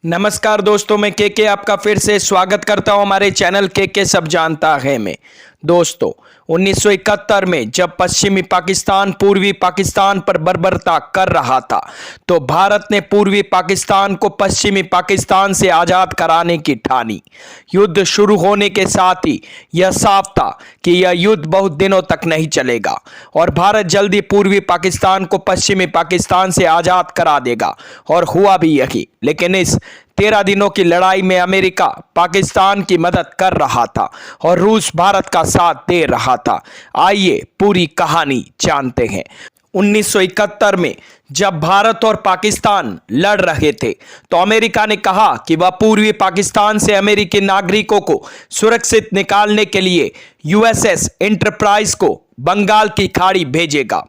नमस्कार दोस्तों, मैं के आपका फिर से स्वागत करता हूं हमारे चैनल के सब जानता है में। दोस्तों 1971 में जब पश्चिमी पाकिस्तान पूर्वी पाकिस्तान पर बर्बरता कर रहा था तो भारत ने पूर्वी पाकिस्तान को पश्चिमी पाकिस्तान से आज़ाद कराने की ठानी। युद्ध शुरू होने के साथ ही यह साफ था कि यह युद्ध बहुत दिनों तक नहीं चलेगा और भारत जल्दी पूर्वी पाकिस्तान को पश्चिमी पाकिस्तान से आज़ाद करा देगा, और हुआ भी यही। लेकिन इस 13 दिनों की लड़ाई में अमेरिका पाकिस्तान की मदद कर रहा था और रूस भारत का साथ दे रहा था। आइए पूरी कहानी जानते हैं। 1971 में जब भारत और पाकिस्तान लड़ रहे थे तो अमेरिका ने कहा कि वह पूर्वी पाकिस्तान से अमेरिकी नागरिकों को सुरक्षित निकालने के लिए यूएसएस एंटरप्राइज को बंगाल की खाड़ी भेजेगा।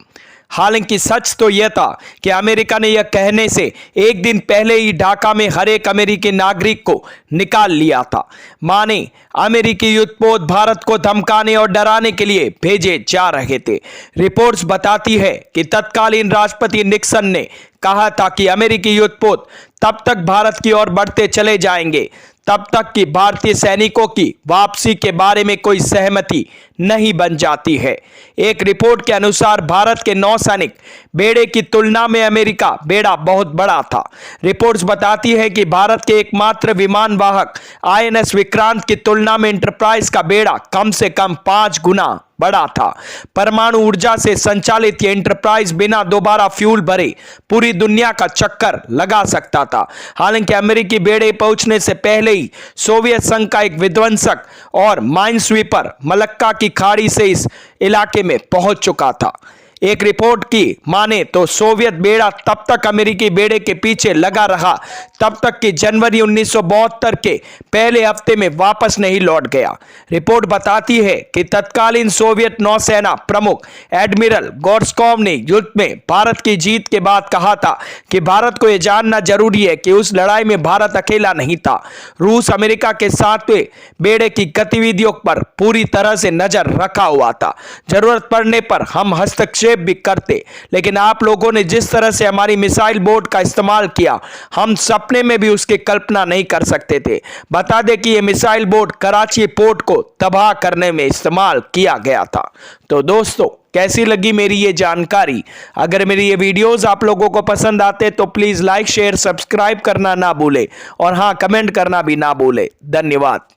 हालांकि सच तो यह था कि अमेरिका ने यह कहने से एक दिन पहले ही ढाका में हर एक अमेरिकी नागरिक को निकाल लिया था। माने अमेरिकी युद्धपोत भारत को धमकाने और डराने के लिए भेजे जा रहे थे। रिपोर्ट्स बताती है कि तत्कालीन राष्ट्रपति निक्सन ने कहा था कि अमेरिकी युद्धपोत तब तक भारत की ओर बढ़ते चले जाएंगे तब तक कि भारतीय सैनिकों की वापसी के बारे में कोई सहमति नहीं बन जाती है। एक रिपोर्ट के अनुसार भारत के नौसैनिक बेड़े की तुलना में अमेरिका बेड़ा बहुत बड़ा था। रिपोर्ट्स बताती है कि भारत के एकमात्र विमान वाहक आईएनएस विक्रांत की तुलना में एंटरप्राइज का बेड़ा कम से कम 5 गुना बड़ा था। परमाणु ऊर्जा से संचालित यह एंटरप्राइज बिना दोबारा फ्यूल भरे पूरी दुनिया का चक्कर लगा सकता था। हालांकि अमेरिकी बेड़े पहुंचने से पहले ही सोवियत संघ का एक विध्वंसक और माइन स्वीपर मलक्का की खाड़ी से इस इलाके में पहुंच चुका था। एक रिपोर्ट की माने तो सोवियत बेड़ा तब तक अमेरिकी बेड़े के पीछे लगा रहा तब तक कि जनवरी 1972 के पहले हफ्ते में वापस नहीं लौट गया। रिपोर्ट बताती है कि तत्कालीन सोवियत नौसेना प्रमुख एडमिरल गोर्स्कॉव ने युद्ध में भारत की जीत के बाद कहा था कि भारत को यह जानना जरूरी है कि उस लड़ाई में भारत अकेला नहीं था। रूस अमेरिका के सातवें बेड़े की गतिविधियों पर पूरी तरह से नजर रखा हुआ था। जरूरत पड़ने पर हम हस्तक्षेप भी करते, लेकिन आप लोगों ने जिस तरह से हमारी मिसाइल बोट का इस्तेमाल किया हम सपने में भी उसकी कल्पना नहीं कर सकते थे। बता दें कि यह मिसाइल बोट कराची पोर्ट को तबाह करने में इस्तेमाल किया गया था। तो दोस्तों कैसी लगी मेरी ये जानकारी? अगर मेरी ये वीडियोस आप लोगों को पसंद आते तो प्लीज लाइक शेयर सब्सक्राइब करना ना भूले और हाँ, कमेंट करना भी ना भूले। धन्यवाद।